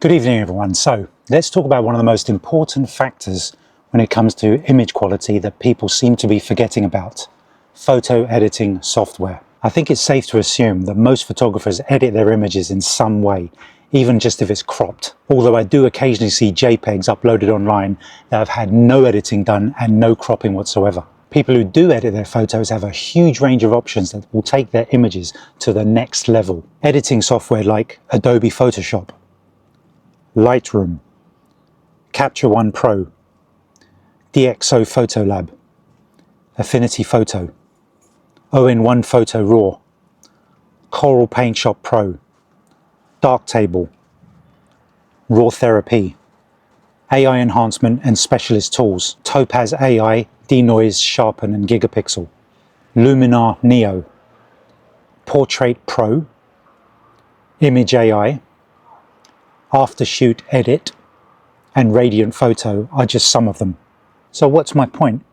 Good evening everyone. So let's talk about one of the most important factors when it comes to image quality that people seem to be forgetting about: photo editing software. I think it's safe to assume that most photographers edit their images in some way, even just if it's cropped. Although I do occasionally see JPEGs uploaded online that have had no editing done and no cropping whatsoever. People who do edit their photos have a huge range of options that will take their images to the next level. Editing software like Adobe Photoshop, Lightroom, Capture One Pro, DxO Photo Lab, Affinity Photo, ON1 Photo Raw, Coral Paint Shop Pro, Darktable, Raw Therapy, AI Enhancement and Specialist Tools, Topaz AI, Denoise, Sharpen and Gigapixel, Luminar Neo, Portrait Pro, Image AI, Aftershoot Edit, and Radiant Photo are just some of them. So what's my point?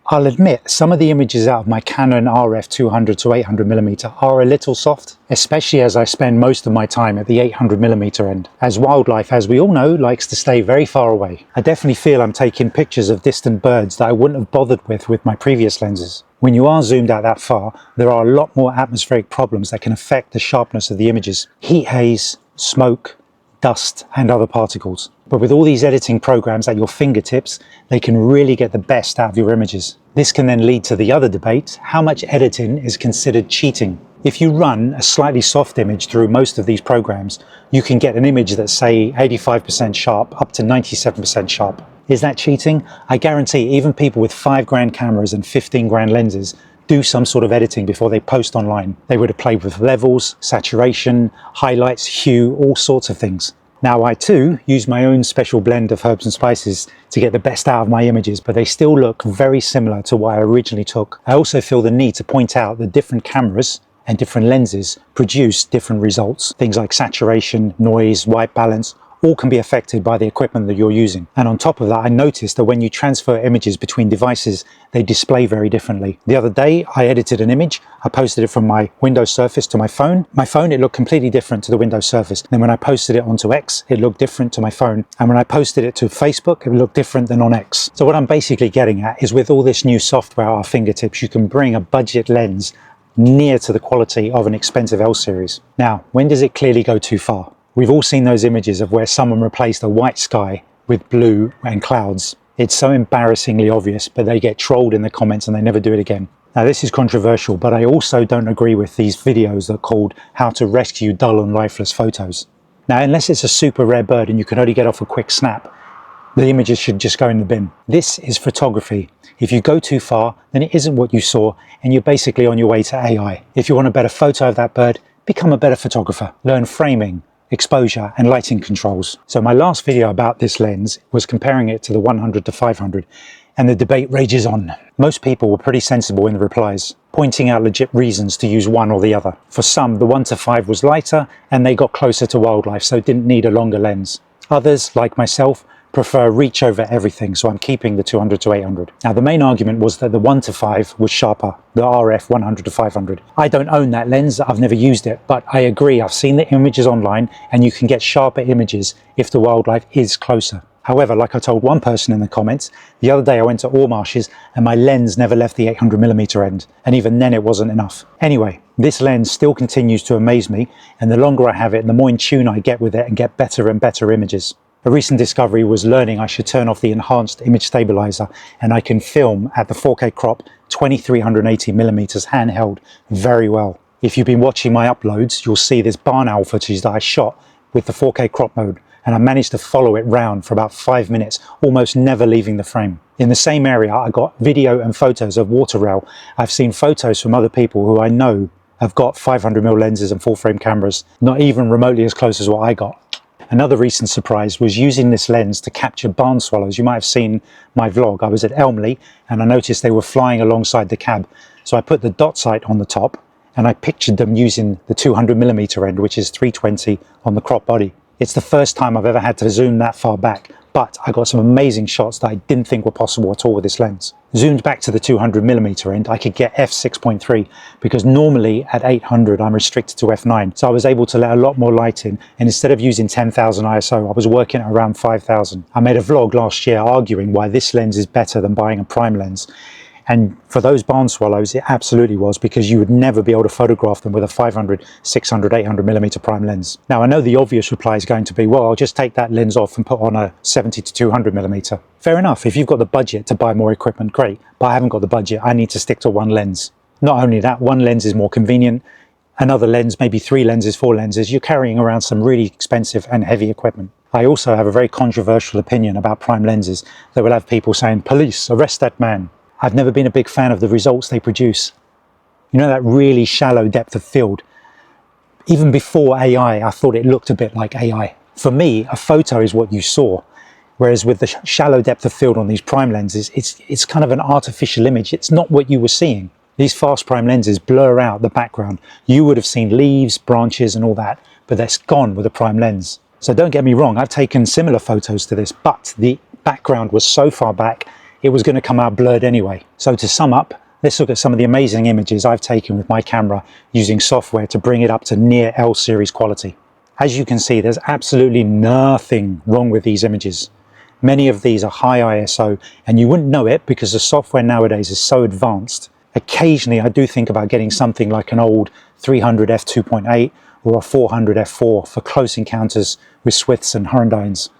I'll admit some of the images out of my Canon RF 200 to 800mm are a little soft, especially as I spend most of my time at the 800mm end, as wildlife, as we all know, likes to stay very far away. I definitely feel I'm taking pictures of distant birds that I wouldn't have bothered with my previous lenses. When you are zoomed out that far, there are a lot more atmospheric problems that can affect the sharpness of the images. Heat haze, smoke, dust and other particles. But with all these editing programs at your fingertips, they can really get the best out of your images. This can then lead to the other debate: how much editing is considered cheating? If you run a slightly soft image through most of these programs, you can get an image that's say 85% sharp up to 97% sharp. Is that cheating? I guarantee even people with $5,000 cameras and $15,000 lenses do some sort of editing before they post online. They would have played with levels, saturation, highlights, hue, all sorts of things. Now I too use my own special blend of herbs and spices to get the best out of my images, but they still look very similar to what I originally took. I also feel the need to point out that different cameras and different lenses produce different results. Things like saturation, noise, white balance, all can be affected by the equipment that you're using. And on top of that, I noticed that when you transfer images between devices, they display very differently. The other day, I edited an image. I posted it from my Windows Surface to my phone. My phone, it looked completely different to the Windows Surface. Then when I posted it onto X, it looked different to my phone. And when I posted it to Facebook, it looked different than on X. So what I'm basically getting at is, with all this new software at our fingertips, you can bring a budget lens near to the quality of an expensive L series. Now, when does it clearly go too far? We've all seen those images of where someone replaced a white sky with blue and clouds. It's so embarrassingly obvious, but they get trolled in the comments and they never do it again. Now this is controversial, but I also don't agree with these videos that are called "How to Rescue Dull and Lifeless Photos." Now, unless it's a super rare bird and you can only get off a quick snap, the images should just go in the bin. This is photography. If you go too far, then it isn't what you saw and you're basically on your way to AI. If you want a better photo of that bird, become a better photographer. Learn framing, exposure and lighting controls. So my last video about this lens was comparing it to the 100 to 500, and the debate rages on. Most people were pretty sensible in the replies, pointing out legit reasons to use one or the other. For some, the 1 to 5 was lighter and they got closer to wildlife, so didn't need a longer lens. Others, like myself, prefer reach over everything, so I'm keeping the 200 to 800. Now the main argument was that the 1 to 5 was sharper, the RF 100 to 500. I don't own that lens, I've never used it, but I agree, I've seen the images online and you can get sharper images if the wildlife is closer. However, like I told one person in the comments, the other day I went to Ore Marshes and my lens never left the 800mm end, and even then it wasn't enough. Anyway, this lens still continues to amaze me, and the longer I have it, the more in tune I get with it and get better and better images. A recent discovery was learning I should turn off the enhanced image stabilizer and I can film at the 4K crop 2380mm handheld very well. If you've been watching my uploads, you'll see this barn owl footage that I shot with the 4K crop mode, and I managed to follow it round for about 5 minutes, almost never leaving the frame. In the same area, I got video and photos of water rail. I've seen photos from other people who I know have got 500mm lenses and full frame cameras, not even remotely as close as what I got. Another recent surprise was using this lens to capture barn swallows. You might have seen my vlog. I was at Elmley and I noticed they were flying alongside the cab. So I put the dot sight on the top and I pictured them using the 200mm end, which is 320 on the crop body. It's the first time I've ever had to zoom that far back, but I got some amazing shots that I didn't think were possible at all with this lens. Zoomed back to the 200mm end, I could get f6.3 because normally at 800 I'm restricted to f9, so I was able to let a lot more light in, and instead of using 10,000 ISO I was working at around 5,000. I made a vlog last year arguing why this lens is better than buying a prime lens, and for those barn swallows it absolutely was, because you would never be able to photograph them with a 500, 600, 800mm prime lens. Now I know the obvious reply is going to be, well, I'll just take that lens off and put on a 70 to 200mm. Fair enough, if you've got the budget to buy more equipment, great, but I haven't got the budget, I need to stick to one lens. Not only that, one lens is more convenient, another lens, maybe 3 lenses, 4 lenses, you're carrying around some really expensive and heavy equipment. I also have a very controversial opinion about prime lenses that will have people saying, police, arrest that man. I've never been a big fan of the results they produce. You know, that really shallow depth of field. Even before AI, I thought it looked a bit like AI. For me, a photo is what you saw. Whereas with the shallow depth of field on these prime lenses, it's kind of an artificial image. It's not what you were seeing. These fast prime lenses blur out the background. You would have seen leaves, branches and all that, but that's gone with a prime lens. So don't get me wrong, I've taken similar photos to this, but the background was so far back, it was going to come out blurred anyway. So to sum up, let's look at some of the amazing images I've taken with my camera using software to bring it up to near L series quality. As you can see, there's absolutely nothing wrong with these images. Many of these are high ISO and you wouldn't know it because the software nowadays is so advanced. Occasionally I do think about getting something like an old 300 f2.8 or a 400 f4 for close encounters with Swifts and Herondines.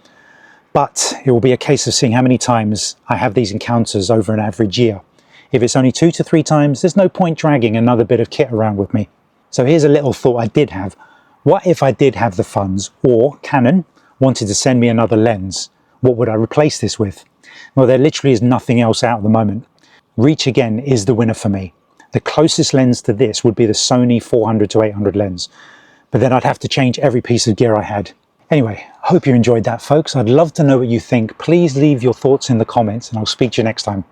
But it will be a case of seeing how many times I have these encounters over an average year. If it's only 2 to 3 times, there's no point dragging another bit of kit around with me. So here's a little thought I did have. What if I did have the funds, or Canon wanted to send me another lens? What would I replace this with? Well, there literally is nothing else out at the moment. Reach again is the winner for me. The closest lens to this would be the Sony 400 to 800 lens, but then I'd have to change every piece of gear I had. Anyway, hope you enjoyed that, folks. I'd love to know what you think. Please leave your thoughts in the comments and I'll speak to you next time.